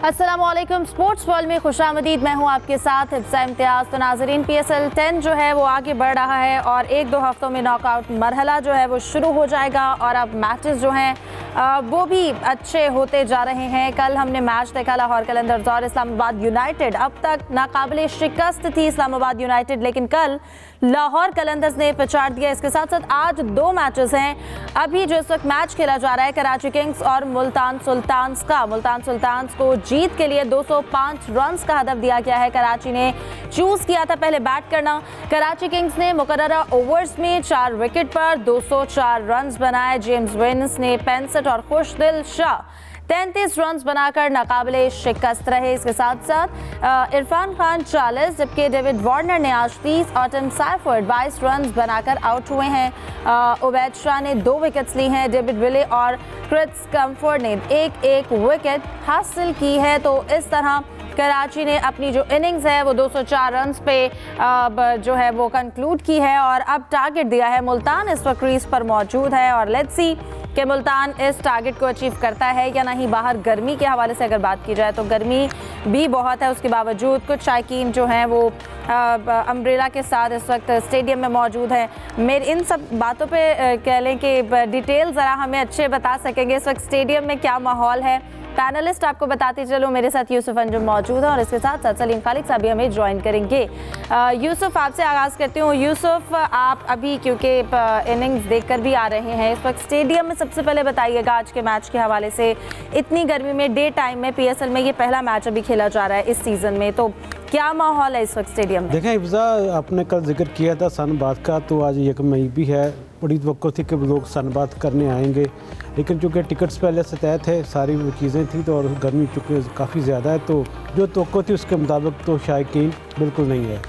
अस्सलामुअलैकुम। Sports world में खुशामदीद। मैं हूं आपके साथ हिफ्सा इम्तियाज़। तो नाजरीन, PSL 10 जो है वो आगे बढ़ रहा है और 1-2 हफ्तों में नॉकआउट मरहला जो है वो शुरू हो जाएगा और अब मैचेस जो हैं वो भी अच्छे होते जा रहे हैं। कल हमने मैच देखा लाहौर कलंदर्स और इस्लामाबाद यूनाइटेड। अब तक नाकाबिले शिकस्त थी इस्लामाबाद यूनाइटेड, लेकिन कल लाहौर कलंदर्स ने पछाड़ दिया। इसके साथ साथ आज 2 मैचेस हैं अभी जो इस वक्त मैच खेला जा रहा है, कराची किंग्स और मुल्तान सुल्तान्स का। मुल्तान सुल्तान्स को जीत के लिए 205 रन्स का हदफ दिया गया है। कराची ने चूज किया था पहले बैट करना। कराची किंग्स ने मुकर्ररा ओवर्स में 4 विकेट पर 204 रन्स बनाए। जेम्स विन्स ने 65 और खुशदिल शाह 33 रन्स बनाकर नाकाबिले शिकस्त रहे। इसके साथ साथ इरफान खान 40 जबकि डेविड वार्नर ने आज 30 और टिम साइफर्ड 22 रन्स बनाकर आउट हुए हैं। उबैद शाह ने 2 विकेट्स ली हैं। डेविड विले और क्रिस कम्फर्ट ने एक विकेट हासिल की है। तो इस तरह कराची ने अपनी जो इनिंग्स है वो 204 रन्स पे जो है वो कंक्लूड की है और अब टारगेट दिया है। मुल्तान इस वक्त क्रीज पर मौजूद है और लेट्स सी कि मुल्तान इस टारगेट को अचीव करता है या नहीं। बाहर गर्मी के हवाले से अगर बात की जाए तो गर्मी भी बहुत है, उसके बावजूद कुछ शायकीन जो हैं वो अम्ब्रेला के साथ इस वक्त स्टेडियम में मौजूद हैं। मेरे इन सब बातों पे कह लें कि डिटेल ज़रा हमें अच्छे बता सकेंगे इस वक्त स्टेडियम में क्या माहौल है। पैनलिस्ट आपको बताते चलो, मेरे साथ यूसुफ अंजुम मौजूद है और इसके साथ साथ सलीम खालिद साहब भी हमें ज्वाइन करेंगे। यूसुफ, आपसे आगाज़ करती हूँ। यूसुफ, आप अभी क्योंकि इनिंग्स देखकर भी आ रहे हैं इस वक्त स्टेडियम में, सबसे पहले बताइएगा आज के मैच के हवाले से। इतनी गर्मी में डे टाइम में PSL में ये पहला मैच अभी खेला जा रहा है इस सीज़न में, तो क्या माहौल है इस वक्त स्टेडियम में? देखें हिफ्जा, आपने कल जिक्र किया था सनबात का, तो आज 1 मई भी है। बड़ी तवक्को थी कि लोग सनबात करने आएंगे, लेकिन चूँकि टिकट्स पहले से तय थे, सारी वो चीज़ें थी तो और गर्मी चूँकि काफ़ी ज़्यादा है, तो जो तवक्को थी उसके मुताबिक तो शायकीन बिल्कुल नहीं है।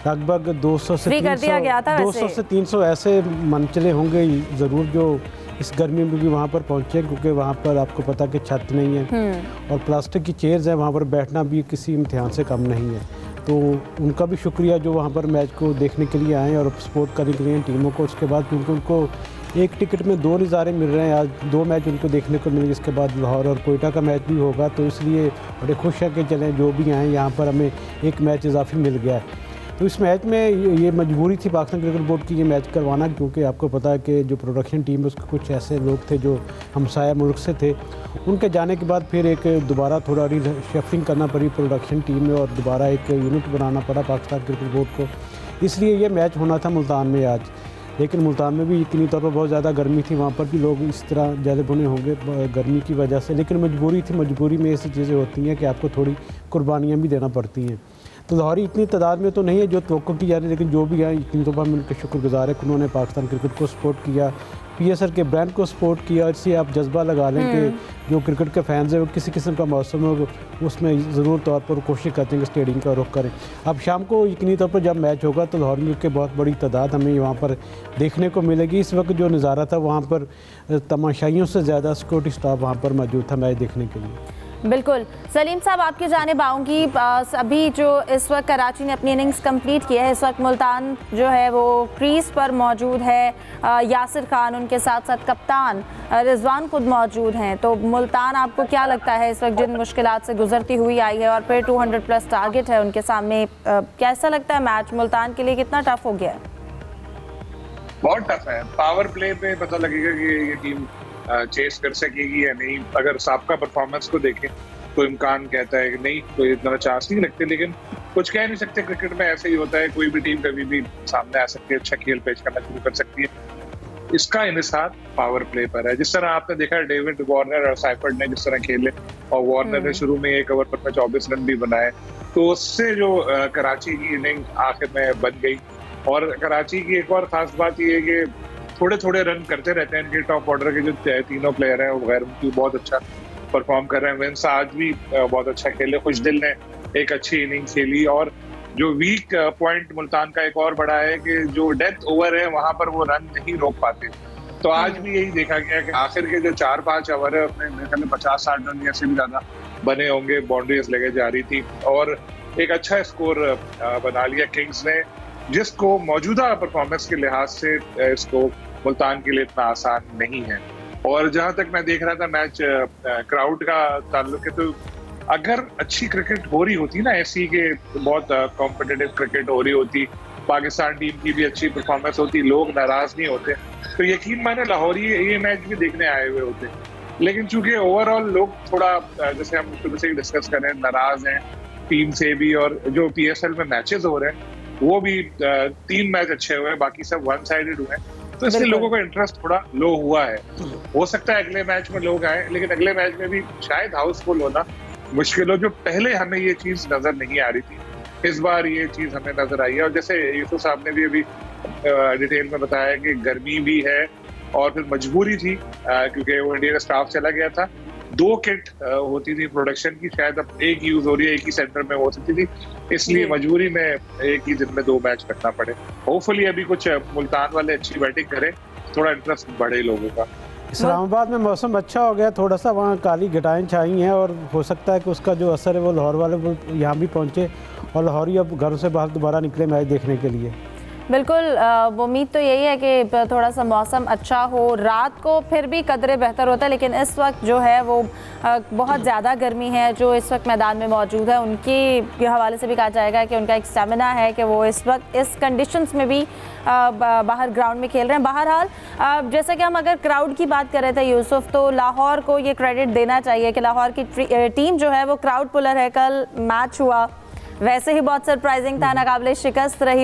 लगभग 200 से 300 ऐसे मनचले होंगे ज़रूर जो इस गर्मी में भी वहाँ पर पहुँचे, क्योंकि वहाँ पर आपको पता कि छत नहीं है और प्लास्टिक की चेयर्स हैं, वहाँ पर बैठना भी किसी इम्तिहान से कम नहीं है। तो उनका भी शुक्रिया जो वहाँ पर मैच को देखने के लिए आए और सपोर्ट करने के लिए टीमों को। उसके बाद क्योंकि उनको एक टिकट में 2 नज़ारे मिल रहे हैं, आज 2 मैच उनको देखने को मिलेंगे। इसके बाद लाहौर और कोयटा का मैच भी होगा, तो इसलिए बड़े खुश हैं कि चलें जो भी आएँ यहाँ पर हमें एक मैच इजाफी मिल गया है। तो इस मैच में ये मजबूरी थी पाकिस्तान क्रिकेट बोर्ड की ये मैच करवाना, क्योंकि आपको पता है कि जो प्रोडक्शन टीम है उसके कुछ ऐसे लोग थे जो हमसाया मुल्क से थे। उनके जाने के बाद फिर एक दोबारा थोड़ा रीशफलिंग करना पड़ी प्रोडक्शन टीम में और दोबारा एक यूनिट बनाना पड़ा पाकिस्तान क्रिकेट बोर्ड को। इसलिए ये मैच होना था मुल्तान में आज, लेकिन मुल्तान में भी यकीनी तौर पर बहुत ज़्यादा गर्मी थी, वहाँ पर भी लोग इस तरह ज़्यादा बुने होंगे गर्मी की वजह से। लेकिन मजबूरी थी, मजबूरी में ऐसी चीज़ें होती हैं कि आपको थोड़ी कुर्बानियाँ भी देना पड़ती हैं। तो लाहौरी इतनी तादाद में तो नहीं है जो तवक्को की जा रही है, लेकिन जो भी है यकीन तौर पर मैं उनके शुक्रगुजार है कि उन्होंने पाकिस्तान क्रिकेट को सपोर्ट किया, PSL के ब्रांड को सपोर्ट किया। इससे आप जज्बा लगा लें कि जो क्रिकेट के फैंस हैं वो किसी किस्म का मौसम हो उसमें ज़रूर तौर पर कोशिश करते हैं कि स्टेडियम का रुख करें। अब शाम को यकीनी तौर पर जब मैच होगा तो लाहौर के बहुत बड़ी तादाद हमें वहाँ पर देखने को मिलेगी। इस वक्त जो नज़ारा था वहाँ पर तमाशाइयों से ज़्यादा सिक्योरिटी स्टाफ वहाँ पर मौजूद था मैच देखने के लिए। बिल्कुल। सलीम साहब, आपकी जानिब आऊँगी। अभी जो इस वक्त कराची ने अपनी इनिंग्स कंप्लीट की है, इस वक्त मुल्तान जो है वो क्रीज पर मौजूद है। यासिर खान, उनके साथ साथ कप्तान रिजवान खुद मौजूद हैं। तो मुल्तान आपको क्या लगता है इस वक्त जिन मुश्किलात से गुजरती हुई आई है और फिर 200+ टारगेट है उनके सामने, कैसा लगता है मैच मुल्तान के लिए कितना टफ हो गया है? बहुत टफ है। पावर प्ले पे पता लगेगा कि ये टीम चेस कर सकेगी या नहीं। अगर साबका परफॉर्मेंस को देखें तो इम्कान कहता है कि नहीं, कोई इतना चांस नहीं रखते, लेकिन कुछ कह नहीं सकते। क्रिकेट में ऐसे ही होता है, कोई भी टीम कभी भी सामने आ सकती है, अच्छा खेल पेश करना शुरू कर सकती है। इसका इन्हिसार पावर प्ले पर है। जिस तरह आपने देखा डेविड वार्नर और साइफर्ड ने जिस तरह खेले और वार्नर ने शुरू में 1 ओवर पर 24 रन भी बनाए, तो उससे जो कराची की इनिंग आखिर में बन गई। और कराची की एक और खास बात ये है कि थोड़े थोड़े रन करते रहते हैं। इनके टॉप ऑर्डर के जो 3 प्लेयर हैं वो गैर उनकी बहुत अच्छा परफॉर्म कर रहे हैं। विंस आज भी बहुत अच्छा खेले, खुशदिल ने एक अच्छी इनिंग खेली। और जो वीक पॉइंट मुल्तान का एक और बड़ा है कि जो डेथ ओवर है वहां पर वो रन नहीं रोक पाते। तो आज भी यही देखा गया कि आखिर के जो 4-5 ओवर है अपने मेरे ख्याल में 50-60 रन या से भी ज्यादा बने होंगे, बाउंड्रीज लेके जा रही थी और एक अच्छा स्कोर बना लिया किंग्स ने, जिसको मौजूदा परफॉर्मेंस के लिहाज से इसको मुल्तान के लिए इतना आसान नहीं है। और जहां तक मैं देख रहा था मैच क्राउड का ताल्लुक है, तो अगर अच्छी क्रिकेट हो रही होती ना, ऐसी के बहुत कॉम्पिटिटिव क्रिकेट हो रही होती, पाकिस्तान टीम की भी अच्छी परफॉर्मेंस होती, लोग नाराज नहीं होते, तो यकीन माने लाहौरी ये मैच भी देखने आए हुए होते। लेकिन चूंकि ओवरऑल लोग थोड़ा जैसे हम शुरू से ही डिस्कस कर रहे हैं, नाराज हैं टीम से भी, और जो PSL में मैचेस हो रहे हैं वो भी 3 मैच अच्छे हुए हैं, बाकी सब वन साइडेड हुए हैं, तो इसलिए लोगों का इंटरेस्ट थोड़ा लो हुआ है। हो सकता है अगले मैच में लोग आए, लेकिन अगले मैच में भी शायद हाउसफुल होना मुश्किल हो। जो पहले हमें ये चीज नजर नहीं आ रही थी, इस बार ये चीज हमें नजर आई है। और जैसे यूसुफ साहब ने भी अभी डिटेल में बताया कि गर्मी भी है और फिर मजबूरी थी क्योंकि वो इंडिया का स्टाफ चला गया था। 2 किट होती थी प्रोडक्शन की, शायद अब एक यूज हो रही है, एक ही सेंटर में हो सकती थी, इसलिए मजबूरी में एक ही दिन में 2 मैच रखना पड़े। होपफुली अभी कुछ मुल्तान वाले अच्छी बैटिंग करें, थोड़ा इंटरेस्ट बढ़े लोगों का। इस्लामाबाद में मौसम अच्छा हो गया, थोड़ा सा वहाँ काली घटाएं छाई हैं और हो सकता है कि उसका जो असर है वो लाहौर वाले वो यहाँ भी पहुँचे और लाहौरी अब घरों से बाहर दोबारा निकले मैच देखने के लिए। बिल्कुल, उम्मीद तो यही है कि थोड़ा सा मौसम अच्छा हो, रात को फिर भी कदरे बेहतर होता है, लेकिन इस वक्त जो है वो बहुत ज़्यादा गर्मी है। जो इस वक्त मैदान में मौजूद है उनके हवाले से भी कहा जाएगा कि उनका एक स्टेमिना है कि वो इस वक्त इस कंडीशंस में भी बाहर ग्राउंड में खेल रहे हैं। बहरहाल जैसा कि हम अगर क्राउड की बात कर रहे थे यूसुफ, तो लाहौर को ये क्रेडिट देना चाहिए कि लाहौर की टीम जो है वो क्राउड पुलर है। कल मैच हुआ, वैसे ही बहुत सरप्राइजिंग था, नाकाबिले शिकस्त रही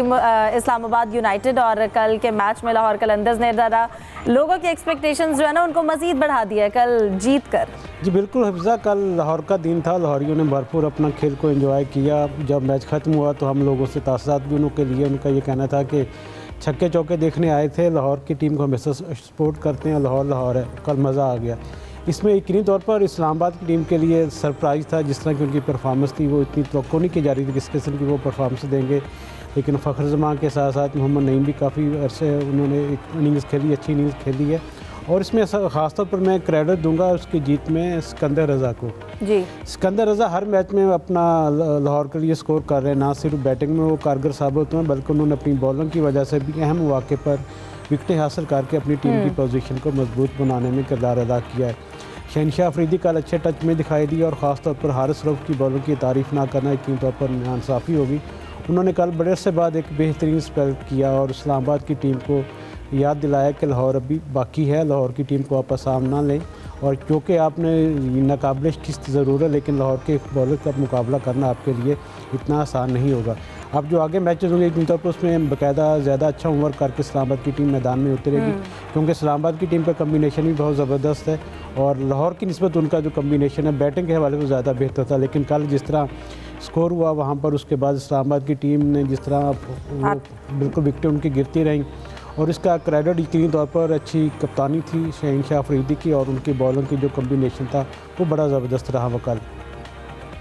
इस्लामाबाद यूनाइटेड, और कल के मैच में लाहौर कलंदर्स ने ज़रा लोगों की एक्सपेक्टेशंस जो है ना उनको मज़ीद बढ़ा दिया कल जीत कर। जी बिल्कुल हिफ्ज़ा, कल लाहौर का दिन था, लाहौरियों ने भरपूर अपना खेल को एंजॉय किया। जब मैच ख़त्म हुआ तो हम लोगों से तासरात भी उनके लिए उनका ये कहना था कि छक्के चौके देखने आए थे, लाहौर की टीम को हमेशा सपोर्ट करते हैं, लाहौर है, कल मज़ा आ गया। इसमें यकीनी तौर पर इस्लामाबाद की टीम के लिए सरप्राइज़ था, जिस तरह की उनकी परफॉर्मेंस थी वो इतनी तवक्को नहीं की जा रही थी किस किस्म की वो परफॉर्मेंस देंगे, लेकिन फ़खर जमान के साथ साथ मोहम्मद नईम भी काफ़ी अरसे उन्होंने एक इनिंग्स खेली, अच्छी इनिंग्स खेली है। और इसमें ख़ासतौर पर मैं क्रेडिट दूंगा उसकी जीत में सिकंदर रज़ा को। जी सिकंदर रज़ा हर मैच में अपना लाहौर के लिए स्कोर कर रहे हैं, ना सिर्फ बैटिंग में वो कारगर साबित हुए बल्कि उन्होंने अपनी बॉलिंग की वजह से भी अहम मौके पर विकटें हासिल करके अपनी टीम की पोजीशन को मजबूत बनाने में किरदार अदा किया है। शहनशाह अफरीदी कल अच्छे टच में दिखाई दी और ख़ास तौर पर हारिस रऊफ़ की बॉलिंग की तारीफ़ ना करना यकीनी तौर पर नाइंसाफ़ी होगी। उन्होंने कल बड़े अरसे बाद एक बेहतरीन स्पेल किया और इस्लामाबाद की टीम को याद दिलाया कि लाहौर अभी बाकी है, लाहौर की टीम को आप आसाम ना लें, और क्योंकि आपने नाकाबिले शिकस्त ज़रूर है लेकिन लाहौर के बॉलर का मुकाबला करना आपके लिए इतना आसान नहीं होगा। अब जो आगे मैचेस होंगे यकीनी तौर पर उसमें बाकायदा ज़्यादा अच्छा होमवर्क करके इस्लामाबाद की टीम मैदान में उतरेगी, क्योंकि इस्लामाबाद की टीम का कम्बिनेशन भी बहुत ज़बरदस्त है और लाहौर की निस्बत उनका जो कम्बिनेशन है बैटिंग के हवाले से ज़्यादा बेहतर था। लेकिन कल जिस तरह स्कोर हुआ वहाँ पर उसके बाद इस्लामाबाद की टीम ने जिस तरह वो बिल्कुल विकेटें उनकी गिरती रहीं, और इसका क्रेडिट यकीनी तौर पर अच्छी कप्तानी थी शहनशाह अफरीदी की और उनकी बॉलिंग की जो कम्बिनेशन था वो बड़ा ज़बरदस्त रहा वो कल।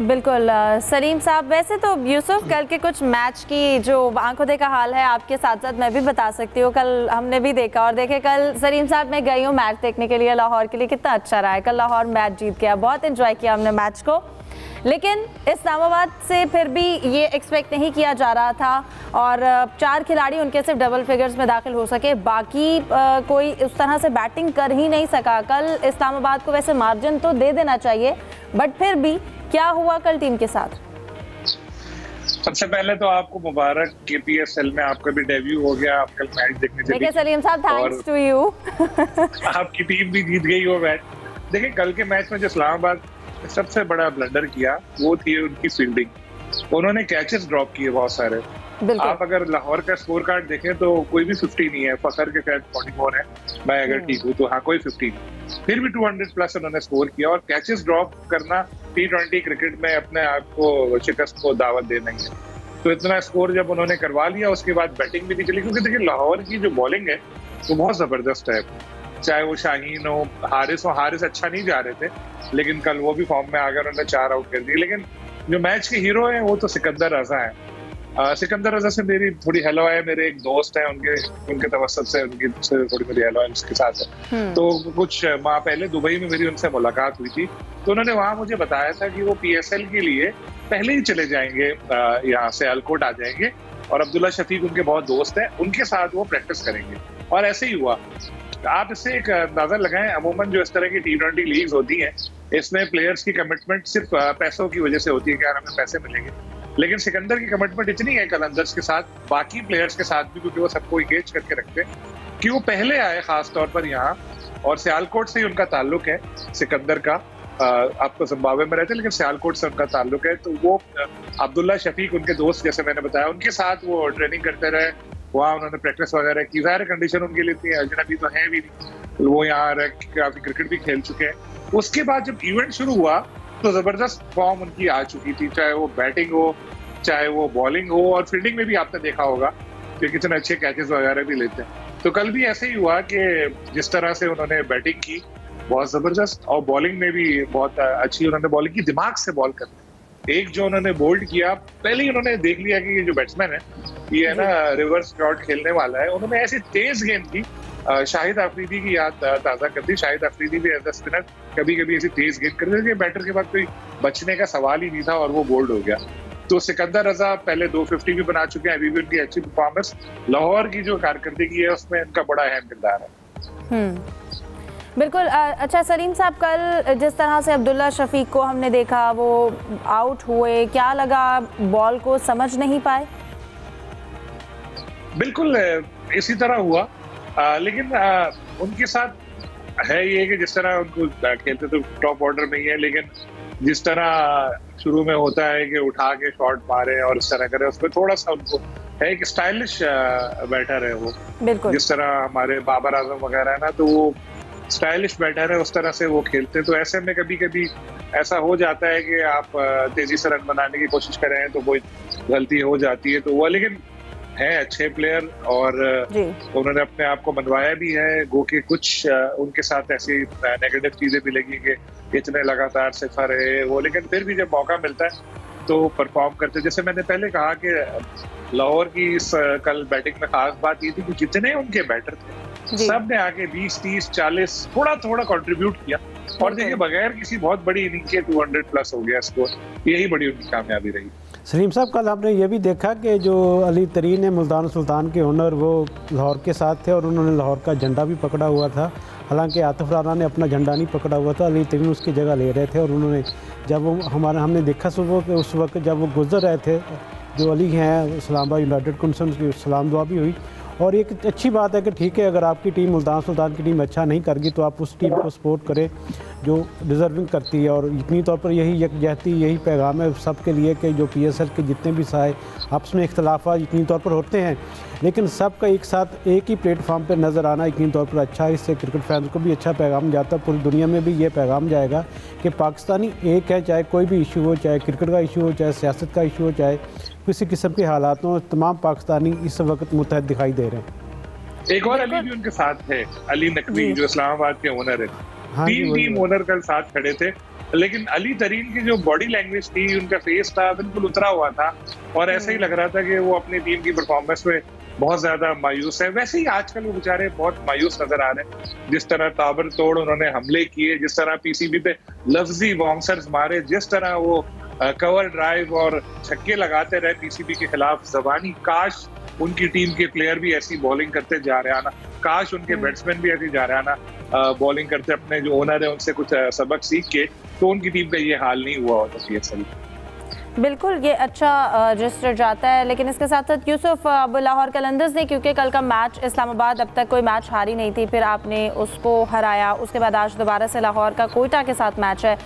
बिल्कुल सलीम साहब, वैसे तो यूसुफ कल के कुछ मैच की जो आंखों देखा हाल है आपके साथ साथ मैं भी बता सकती हूँ, कल हमने भी देखा और देखे। कल सलीम साहब मैं गई हूँ मैच देखने के लिए लाहौर के लिए, कितना अच्छा रहा है कल, लाहौर मैच जीत गया, बहुत एंजॉय किया हमने मैच को। लेकिन इस्लामाबाद से फिर भी ये एक्सपेक्ट नहीं किया जा रहा था और 4 खिलाड़ी उनके सिर्फ डबल फिगर्स में दाखिल हो सके, बाकी कोई उस तरह से बैटिंग कर ही नहीं सका। कल इस्लामाबाद को वैसे मार्जिन तो दे देना चाहिए, बट फिर भी क्या हुआ कल टीम के साथ? सबसे पहले तो आपको मुबारक, KPSL में आपका भी डेब्यू हो गया, आप कल मैच देखने चले। देखिए सलीम साहब, थैंक्स टू यू। आपकी टीम भी जीत गई वो मैच। देखिए कल के मैच में जो इस्लामाबाद सबसे बड़ा ब्लंडर किया वो थी उनकी फील्डिंग। उन्होंने कैचेस ड्रॉप किए बहुत सारे। आप अगर लाहौर का स्कोर कार्ड देखें तो कोई भी 50 नहीं है, फखर के शायद 44 है, मैं अगर ठीक हूँ तो हाँ कोई 50 नहीं, फिर भी 200 प्लस उन्होंने स्कोर किया। और कैचेस ड्रॉप करना T20 क्रिकेट में अपने आप को शिकस्त को दावत देना ही है, तो इतना स्कोर जब उन्होंने करवा लिया उसके बाद बैटिंग भी नहीं चली, क्योंकि देखिए लाहौर की जो बॉलिंग है वो बहुत जबरदस्त है, चाहे वो शाहीन हो, हारिस अच्छा नहीं जा रहे थे लेकिन कल वो भी फॉर्म में आ गए, उन्होंने 4 आउट कर दिए। लेकिन जो मैच के हीरो हैं वो तो सिकंदर रज़ा है। सिकंदर रज़ा से मेरी थोड़ी हेलो है, मेरे एक दोस्त हैं उनके तवस्सुत से उनकी थोड़ी मेरी हेलो है उसके साथ है। तो कुछ माह पहले दुबई में मेरी उनसे मुलाकात हुई थी, तो उन्होंने वहां मुझे बताया था कि वो PSL के लिए पहले ही चले जाएंगे, यहाँ से अलकोट आ जाएंगे और अब्दुल्ला शफीक उनके बहुत दोस्त हैं, उनके साथ वो प्रैक्टिस करेंगे। और ऐसे ही हुआ, आप इससे एक अंदाजा लगाएं, अमूमन जो इस तरह की T20 लीग्स होती हैं, इसमें प्लेयर्स की कमिटमेंट सिर्फ पैसों की वजह से होती है कि यार हमें पैसे मिलेंगे, लेकिन सिकंदर की कमिटमेंट इतनी है कलंदर्स के साथ, बाकी प्लेयर्स के साथ भी, क्योंकि वो सबको इंगेज करके रखते हैं, कि वो पहले आए खास तौर पर यहाँ, और सियालकोट से ही उनका ताल्लुक है सिकंदर का। आपको जिम्बाब्वे में रहते हैं लेकिन सियालकोट से उनका ताल्लुक है, तो वो अब्दुल्ला शफीक उनके दोस्त जैसे मैंने बताया, उनके साथ वो ट्रेनिंग करते रहे, वहाँ उन्होंने प्रैक्टिस वगैरह की। ज़ाहिर कंडीशन उनके लिए इतनी अजनबी तो है भी नहीं, वो यहाँ रह काफी क्रिकेट भी खेल चुके हैं। उसके बाद जब इवेंट शुरू हुआ तो जबरदस्त फॉर्म उनकी आ चुकी थी, चाहे वो बैटिंग हो चाहे वो बॉलिंग हो, और फील्डिंग में भी आपने देखा होगा कि कितने अच्छे कैचेस वगैरह भी लेते हैं। तो कल भी ऐसे ही हुआ कि जिस तरह से उन्होंने बैटिंग की बहुत जबरदस्त, और बॉलिंग में भी बहुत अच्छी उन्होंने बॉलिंग की, दिमाग से बॉल करते। एक जो उन्होंने बोल्ड किया, पहले ही उन्होंने देख लिया कि ये जो बैट्समैन है ये है ना रिवर्स शॉट खेलने वाला है, उन्होंने ऐसी तेज गेंद की, शाहिद अफरीदी की याद ताज़ा कर दी। शाहिद अफरीदी भी एज अ स्पिनर कभी कभी ऐसी तेज गेंद करते थे, बैटर के बाद कोई बचने का सवाल ही नहीं था, और वो बोल्ड हो गया। तो सिकंदर रजा पहले 250 भी बना चुके हैं, अभी भी उनकी अच्छी परफॉर्मेंस, लाहौर की जो कारकर्दगी है उसमें उनका बड़ा अहम किरदार है। बिल्कुल। अच्छा सलीम साहब, कल जिस तरह से अब्दुल्ला शफीक को हमने देखा वो आउट हुए, क्या लगा, बॉल को समझ नहीं पाए? बिल्कुल इसी तरह हुआ, लेकिन उनके साथ है ये कि जिस तरह उनको खेलते तो टॉप ऑर्डर में ही है, लेकिन जिस तरह शुरू में होता है कि उठा के शॉट मारे और इस तरह करे, उसमें थोड़ा सा उनको है कि स्टाइलिश बैटर है वो, बिल्कुल जिस तरह हमारे बाबर आजम वगैरह है ना, तो वो स्टाइलिश बैटर है, उस तरह से वो खेलते हैं। तो ऐसे में कभी कभी ऐसा हो जाता है कि आप तेजी से रन बनाने की कोशिश कर रहे हैं तो कोई गलती हो जाती है, तो वो लेकिन है अच्छे प्लेयर, और उन्होंने अपने आप को मनवाया भी है। गो के कुछ उनके साथ ऐसी नेगेटिव चीजें भी लगी कि इतने लगातार सिफर रहे वो, लेकिन फिर भी जब मौका मिलता है तो परफॉर्म करते। जैसे मैंने पहले कहा कि लाहौर की इस कल बैटिंग में खास बात ये थी कि जितने उनके बैटर थे सब ने आके 20, 30, 40 थोड़ा थोड़ा कंट्रीब्यूट किया, और देखिए बगैर किसी बहुत बड़ी इनिंग के 200 प्लस हो गया स्कोर, यही बड़ी उनकी कामयाबी रही। सलीम साहब, कल आपने ये भी देखा कि जो अली तरीन है, मुल्तान सुल्तान के ओनर, वो लाहौर के साथ थे और उन्होंने लाहौर का झंडा भी पकड़ा हुआ था। हालांकि आतिफ राना ने अपना झंडा नहीं पकड़ा हुआ था, अली तरीन उसकी जगह ले रहे थे, और उन्होंने जब वो हमने देखा सुबह कि उस वक्त जब वो गुजर रहे थे, जो अली हैं इस्लामाबाद यूनाइटेड को, उनकी सलाम दुआ भी हुई। और एक अच्छी बात है कि ठीक है, अगर आपकी टीम मुल्तान सुल्तान की टीम अच्छा नहीं करगी तो आप उस टीम को सपोर्ट करें जो डिज़र्विंग करती है, और यकीनी तौर पर यही यकजहती, यही पैगाम है सबके लिए कि जो PSL के जितने भी साए आपस में इख्तलाफा यकीनी तौर पर होते हैं, लेकिन सबका एक साथ एक ही प्लेटफॉर्म पर नज़र आना यकीनी तौर पर अच्छा है। इससे क्रिकेट फैंस को भी अच्छा पैगाम जाता है, पूरी दुनिया में भी ये पैगाम जाएगा कि पाकिस्तानी एक है, चाहे कोई भी इशू हो, चाहे क्रिकेट का इशू हो, चाहे सियासत का इशू हो, चाहे किसी किस्म के हालात हो, तमाम पाकिस्तानी इस वक्त मुत्तहद दिखाई दे रहे हैं। एक और अली भी उनके साथ है, अली नकवी जो इस्लामाबाद के ओनर है। हाँ, टीम ओनर कल साथ खड़े थे, लेकिन अली तरीन की जो बॉडी लैंग्वेज थी, उनका फेस था बिल्कुल उतरा हुआ था, और ऐसा ही लग रहा था कि वो अपनी टीम की परफॉर्मेंस में बहुत ज्यादा मायूस है। वैसे ही आजकल वो बेचारे बहुत मायूस नजर आ रहे हैं, जिस तरह ताबड़तोड़ उन्होंने हमले किए, जिस तरह PCB पे लफ्जी बाउंसर्स मारे, जिस तरह वो कवर ड्राइव और छक्के लगाते रहे PCB के खिलाफ जबानी। काश उनकी टीम के प्लेयर भी ऐसी बॉलिंग करते जा रहे हैं ना, काश उनके बैट्समैन भी ऐसी जा रहे हैं ना बॉलिंग करते, अपने जो ओनर है उनसे कुछ सबक सीख के, तो उनकी टीम का ये हाल नहीं हुआ होता PSL। बिल्कुल, ये अच्छा रजिस्टर जाता है, लेकिन इसके साथ साथ यूसुफ, अब लाहौर कलंदर्स ने, क्योंकि कल का मैच इस्लामाबाद अब तक कोई मैच हारी नहीं थी, फिर आपने उसको हराया, उसके बाद आज दोबारा से लाहौर का कोयटा के साथ मैच है।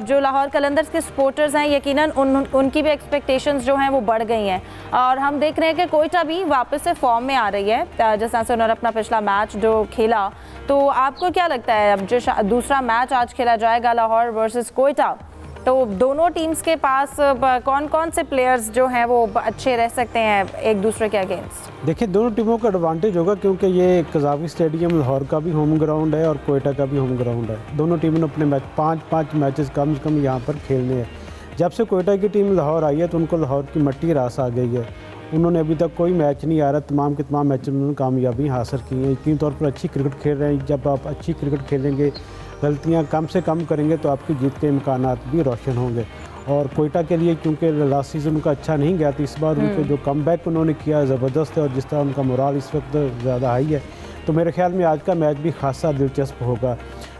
जो लाहौर कलंदर्स के सपोर्टर्स हैं, यकीनन उनकी भी एक्सपेक्टेशंस जो हैं वो बढ़ गई हैं, और हम देख रहे हैं कि कोयटा भी वापस से फॉर्म में आ रही है, जिस तरह से उन्होंने अपना पिछला मैच जो खेला। तो आपको क्या लगता है, अब जो दूसरा मैच आज खेला जाएगा लाहौर वर्सेस कोयटा, तो दोनों टीम्स के पास कौन कौन से प्लेयर्स जो हैं वो अच्छे रह सकते हैं एक दूसरे के अगेंस्ट? देखिए, दोनों टीमों का एडवांटेज होगा, क्योंकि ये कज़ावी स्टेडियम लाहौर का भी होम ग्राउंड है और कोयटा का भी होम ग्राउंड है। दोनों टीमों ने अपने मैच 5 मैचेस कम से कम यहाँ पर खेलने हैं। जब से कोयटा की टीम लाहौर आई है तो उनको लाहौर की मट्टी रास आ गई है, उन्होंने अभी तक कोई मैच नहीं आ रहा, तमाम के तमाम मैच में उन्होंने कामयाबी हासिल की है। यकीनी तौर पर अच्छी क्रिकेट खेल रहे हैं। जब आप अच्छी क्रिकेट खेलेंगे, गलतियां कम से कम करेंगे, तो आपकी जीत के इम्कानात भी रोशन होंगे। और कोयटा के लिए क्योंकि लास्ट सीज़न उनका अच्छा नहीं गया, तो इस बार उनके जो कमबैक उन्होंने किया ज़बरदस्त है, और जिस तरह उनका मोराल इस वक्त ज़्यादा हाई है, तो मेरे ख्याल में आज का मैच भी खासा दिलचस्प होगा।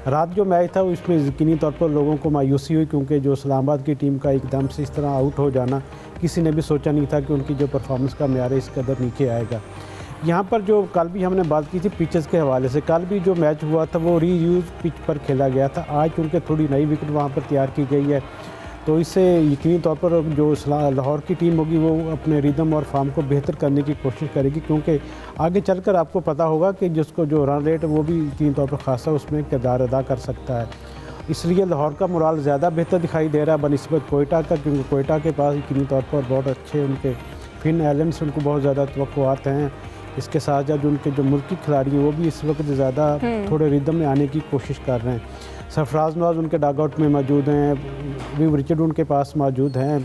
रात जो मैच था इसमें यकीनी तौर पर लोगों को मायूसी हुई, क्योंकि जो इस्लामाबाद की टीम का एकदम से इस तरह आउट हो जाना किसी ने भी सोचा नहीं था कि उनकी जो परफॉर्मेंस का मेयार इस कदर नीचे आएगा। यहाँ पर जो कल भी हमने बात की थी पिचेस के हवाले से, कल भी जो मैच हुआ था वो रीयूज पिच पर खेला गया था। आज चूँकि थोड़ी नई विकेट वहाँ पर तैयार की गई है, तो इससे यकीनी तौर पर जो लाहौर की टीम होगी वो अपने रिदम और फॉर्म को बेहतर करने की कोशिश करेगी, क्योंकि आगे चलकर आपको पता होगा कि जिसको जो रन रेट वो भी यकीनी तौर पर खासा उसमें किरदार अदा कर सकता है। इसलिए लाहौर का मोराल ज़्यादा बेहतर दिखाई दे रहा है बनिस्बत कोयटा का, क्योंकि कोयटा के पास यकीनी तौर पर बहुत अच्छे उनके फिन एलन से उनको बहुत ज़्यादा तवक्कुआत हैं। इसके साथ साथ उनके जो मुल्की खिलाड़ी हैं वो भी इस वक्त ज़्यादा थोड़े रिदम में आने की कोशिश कर रहे हैं। सरफराज नवाज उनके डागआउट में मौजूद हैं, विव रिचर्ड उनके पास मौजूद हैं,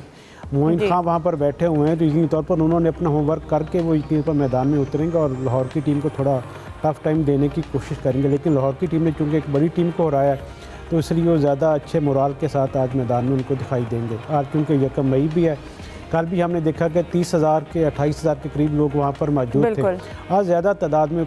मोइन खां वहाँ पर बैठे हुए हैं। तो यकीनी तौर पर उन्होंने अपना होमवर्क करके वो यकीनी पर मैदान में उतरेंगे और लाहौर की टीम को थोड़ा टफ टाइम देने की कोशिश करेंगे। लेकिन लाहौर की टीम ने चूँकि एक बड़ी टीम को हराया तो इसलिए वो ज़्यादा अच्छे मोराल के साथ आज मैदान में उनको दिखाई देंगे। आज क्योंकि 1 मई भी है, कल भी हमने देखा कि 30,000 के 28,000 के करीब लोग वहाँ पर मौजूद थे। आज ज़्यादा तादाद में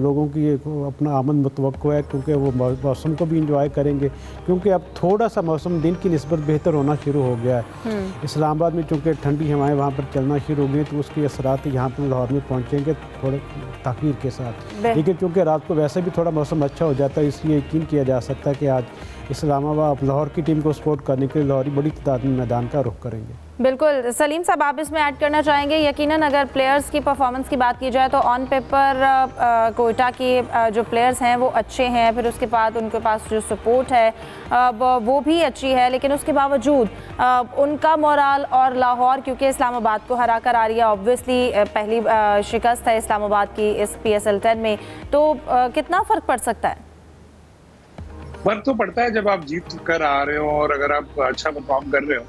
लोगों की अपना आमद मुतवक्को है, क्योंकि वो मौसम को भी इंजॉय करेंगे, क्योंकि अब थोड़ा सा मौसम दिन की निस्बत बेहतर होना शुरू हो गया है। इस्लामाबाद में चूँकि ठंडी हवाएं वहाँ पर चलना शुरू हो गई तो उसके असरात यहाँ पर लाहौर में पहुँचेंगे थोड़े ताख़ीर के साथ। लेकिन चूँकि रात को वैसे भी थोड़ा मौसम अच्छा हो जाता है, इसलिए यकीन किया जा सकता है कि आज इस्लामाबाद लाहौर की टीम को सपोर्ट करने के लिए लाहौरी बड़ी तादाद में मैदान का रुख करेंगे। बिल्कुल सलीम साहब, आप इसमें ऐड करना चाहेंगे? यकीनन अगर प्लेयर्स की परफॉर्मेंस की बात की जाए तो ऑन पेपर कोयटा के जो प्लेयर्स हैं वो अच्छे हैं, फिर उसके बाद उनके पास जो सपोर्ट है वो भी अच्छी है, लेकिन उसके बावजूद उनका मोराल और लाहौर क्योंकि इस्लामाबाद को हरा कर आ रही है, ऑब्वियसली पहली शिकस्त है इस्लामाबाद की इस PSL 10 में, तो कितना फ़र्क पड़ सकता है? फर्क तो पड़ता है जब आप जीत कर आ रहे हो और अगर आप अच्छा परफॉर्म कर रहे हो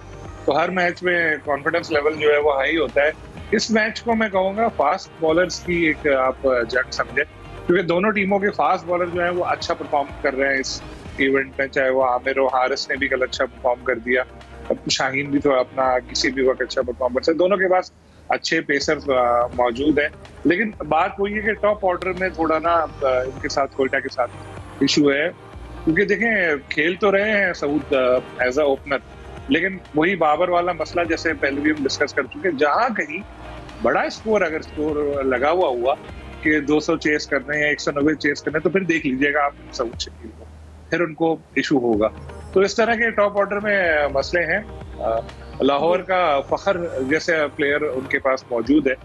तो हर मैच में कॉन्फिडेंस लेवल जो है वो हाई होता है। इस मैच को मैं कहूँगा फास्ट बॉलर्स की एक आप जंग समझे, क्योंकि दोनों टीमों के फास्ट बॉलर जो है वो अच्छा परफॉर्म कर रहे हैं इस इवेंट में। चाहे वो आमिर और हारिस ने भी कल अच्छा परफॉर्म कर दिया, अब शाहीन भी तो अपना किसी भी वक्त अच्छा परफॉर्म कर सकते। दोनों के पास अच्छे पेसर्स मौजूद हैं, लेकिन बात वही है कि टॉप ऑर्डर में थोड़ा ना इनके साथ कोयटा के साथ इशू है, क्योंकि देखें खेल तो रहे हैं सऊद एज अ ओपनर, लेकिन वही बाबर वाला मसला जैसे पहले भी हम डिस्कस कर चुके हैं, जहां कहीं बड़ा स्कोर अगर स्कोर लगा हुआ कि 200 चेस करने या 190 चेस करने, तो फिर देख लीजिएगा आप सऊद शकील को, फिर उनको इशू होगा। तो इस तरह के टॉप ऑर्डर में मसले हैं। लाहौर का फखर जैसे प्लेयर उनके पास मौजूद है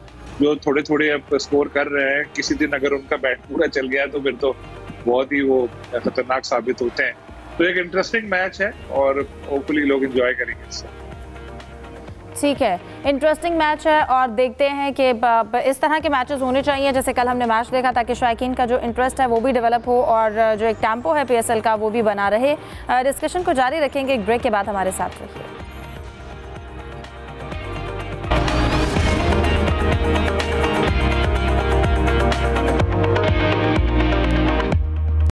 जो थोड़े थोड़े अब स्कोर कर रहे हैं। किसी दिन अगर उनका बैट पूरा चल गया तो फिर तो बहुत ही वो खतरनाक साबित होते हैं। तो एक इंटरेस्टिंग मैच है और होपफुली लोग एंजॉय करेंगे इससे। ठीक है, इंटरेस्टिंग मैच है और देखते हैं कि इस तरह के मैचेस होने चाहिए जैसे कल हमने मैच देखा, ताकि शायकीन का जो इंटरेस्ट है वो भी डेवलप हो और जो एक टेम्पो है PSL का वो भी बना रहे। डिस्कशन को जारी रखेंगे, एक ब्रेक के बाद हमारे साथ रहिए।